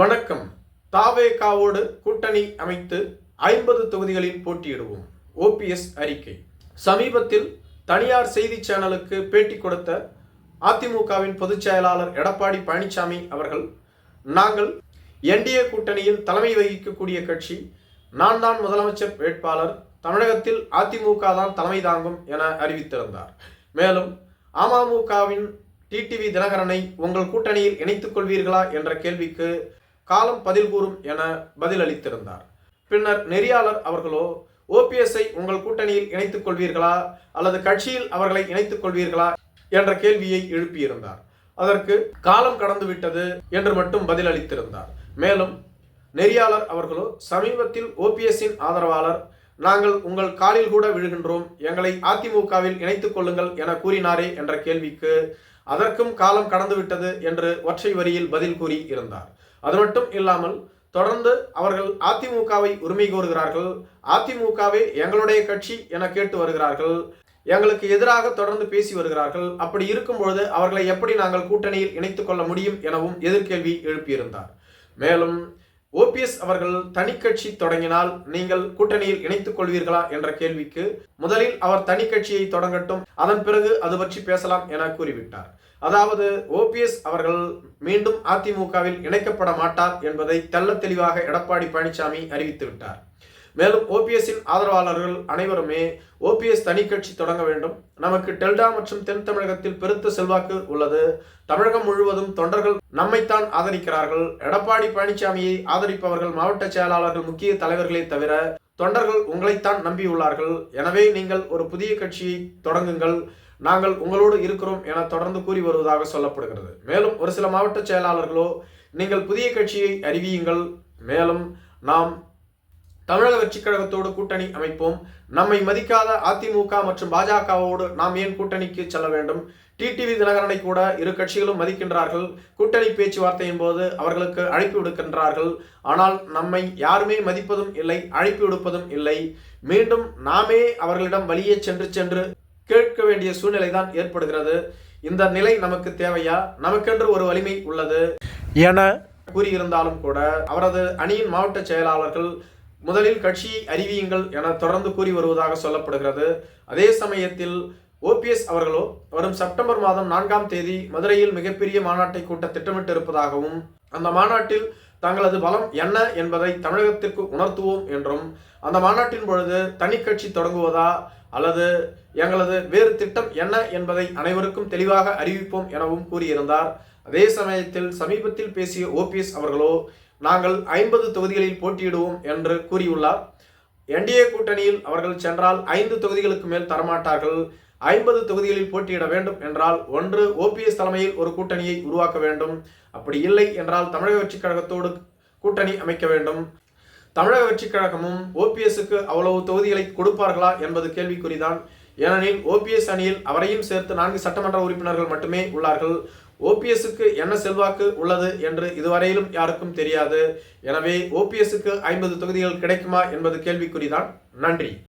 வணக்கம். தாவேகாவோடு கூட்டணி அமைத்து 50 தொகுதிகளில் போட்டியிடுவோம். ஓபிஎஸ் அறிக்கை. சமீபத்தில் தனியார் செய்தி சேனலுக்கு பேட்டி கொடுத்த அதிமுகவின் பொதுச் செயலாளர் எடப்பாடி பழனிசாமி அவர்கள், நாங்கள் என்டிஏ கூட்டணியில் தலைமை வகிக்கக்கூடிய கட்சி, நான் தான் முதலமைச்சர் வேட்பாளர், தமிழகத்தில் அதிமுக தான் தலைமை தாங்கும் என அறிவித்திருந்தார். மேலும் அமமுகவின் டிடிவி தினகரனை உங்கள் கூட்டணியில் இணைத்துக் கொள்வீர்களா என்ற கேள்விக்கு காலம் பதில் கூறும் என பதிலளித்திருந்தார். பின்னர் நெறியாளர் அவர்களோ, ஓபிஎஸ்ஐ உங்கள் கூட்டணியில் இணைத்துக் கொள்வீர்களா அல்லது கட்சியில் அவர்களை இணைத்துக் கொள்வீர்களா என்ற கேள்வியை எழுப்பியிருந்தார். அதற்கு காலம் கடந்துவிட்டது என்று மட்டும் பதிலளித்திருந்தார். மேலும் நெறியாளர் அவர்களோ, சமீபத்தில் ஓபிஎஸ்ஸின் ஆதரவாளர், நாங்கள் உங்கள் காலில் கூட விழுகின்றோம், எங்களை அதிமுகவில் இணைத்துக் கொள்ளுங்கள் என கூறினாரே என்ற கேள்விக்கு அதற்கும் காலம் கடந்துவிட்டது என்று ஒற்றை வரியில் பதில் கூறி இருந்தார். அது மட்டும் இல்லாமல் தொடர்ந்து அவர்கள் அதிமுகவை உரிமை கோருகிறார்கள், அதிமுகவே எங்களுடைய கட்சி என கேட்டு வருகிறார்கள், எங்களுக்கு எதிராக தொடர்ந்து பேசி வருகிறார்கள். அப்படி இருக்கும் பொழுது அவர்களை எப்படி நாங்கள் கூட்டணியில் இணைத்துக் கொள்ள முடியும் எனவும் எதிர்கேள்வி எழுப்பியிருந்தார். மேலும் ஓபிஎஸ் அவர்கள் தனி கட்சி தொடங்கினால் நீங்கள் கூட்டணியில் இணைத்துக் கொள்வீர்களா என்ற கேள்விக்கு முதலில் அவர் தனி கட்சியை தொடங்கட்டும், அதன் பிறகு அது பற்றி பேசலாம் என கூறிவிட்டார். அதாவது ஓபிஎஸ் அவர்கள் மீண்டும் அதிமுகவில் இணைக்கப்பட மாட்டார் என்பதை தெள்ள தெளிவாக எடப்பாடி பழனிசாமி அறிவித்து விட்டார். மேலும் ஓபிஎஸ்ஸின் ஆதரவாளர்கள் அனைவருமே ஓபிஎஸ் தனி கட்சி தொடங்க வேண்டும், நமக்கு டெல்டா மற்றும் தென் தமிழகத்தில் பெருத்த செல்வாக்கு உள்ளது, தமிழகம் முழுவதும் தொண்டர்கள் நம்மைத்தான் ஆதரிக்கிறார்கள், எடப்பாடி பழனிசாமியை ஆதரிப்பவர்கள் மாவட்ட செயலாளர்கள், முக்கிய தலைவர்களே தவிர தொண்டர்கள் உங்களைத்தான் நம்பியுள்ளார்கள், எனவே நீங்கள் ஒரு புதிய கட்சியை தொடங்குங்கள், நாங்கள் உங்களோடு இருக்கிறோம் என தொடர்ந்து கூறி வருவதாக சொல்லப்படுகிறது. மேலும் ஒரு சில மாவட்ட செயலாளர்களோ, நீங்கள் புதிய கட்சியை அறிவியுங்கள், மேலும் நாம் தமிழக வெற்றி கழகத்தோடு கூட்டணி அமைப்போம், நம்மை மதிக்காத அதிமுக மற்றும் பாஜகவோடு நாம் ஏன் கூட்டணிக்கு செல்ல வேண்டும், டிடிவி தினகரனை கூட இரு கட்சிகளும் மதிக்கின்றார்கள், கூட்டணி பேச்சுவார்த்தையின் போது அவர்களுக்கு அழைப்பு விடுக்கின்றார்கள், ஆனால் நம்மை யாருமே மதிப்பதும் இல்லை, அழைப்பு விடுப்பதும் இல்லை, மீண்டும் நாமே அவர்களிடம் வழியே சென்று கேட்க வேண்டிய சூழ்நிலை தான் ஏற்படுகிறது, இந்த நிலை நமக்கு தேவையா, நமக்கென்று ஒரு வலிமை உள்ளது என கூறியிருந்தாலும் கூட அவரது அணியின் மாவட்ட செயலாளர்கள் முதலில் கட்சியை அறிவியுங்கள் என தொடர்ந்து கூறி வருவதாக சொல்லப்படுகிறது. அதே சமயத்தில் ஓபிஎஸ் அவர்களோ வரும் செப்டம்பர் மாதம் 4ஆம் தேதி மதுரையில் மிகப்பெரிய மாநாட்டை கூட்ட திட்டமிட்டு இருப்பதாகவும், அந்த மாநாட்டில் தங்களது பலம் என்ன என்பதை தமிழகத்திற்கு உணர்த்துவோம் என்றும், அந்த மாநாட்டின் பொழுது தனி கட்சி தொடங்குவதா அல்லது எங்களது வேறு திட்டம் என்ன என்பதை அனைவருக்கும் தெளிவாக அறிவிப்போம் எனவும் கூறியிருந்தார். அதே சமயத்தில் சமீபத்தில் பேசிய ஓபிஎஸ் அவர்களோ, நாங்கள் 50 தொகுதிகளில் போட்டியிடுவோம் என்று கூறியுள்ளார். என்டிஏ கூட்டணியில் அவர்கள் சென்றால் 5 தொகுதிகளுக்கு மேல் தரமாட்டார்கள், 50 தொகுதிகளில் போட்டியிட வேண்டும் என்றால் ஒன்று ஓபிஎஸ் தலைமையில் ஒரு கூட்டணியை உருவாக்க வேண்டும், அப்படி இல்லை என்றால் தமிழக வெற்றி கழகத்தோடு கூட்டணி அமைக்க வேண்டும். தமிழக வெற்றி கழகமும் ஓபிஎஸ்க்கு அவ்வளவு தொகுதிகளை கொடுப்பார்களா என்பது கேள்விக்குறிதான். ஏனெனில் ஓபிஎஸ் அணியில் அவரையும் சேர்த்து 4 சட்டமன்ற உறுப்பினர்கள் மட்டுமே உள்ளார்கள். ஓபிஎஸ்க்கு என்ன செல்வாக்கு உள்ளது என்று இதுவரையிலும் யாருக்கும் தெரியாது. எனவே ஓபிஎஸ்க்கு 50 தொகுதிகள் கிடைக்குமா என்பது கேள்விக்குறிதான். நன்றி.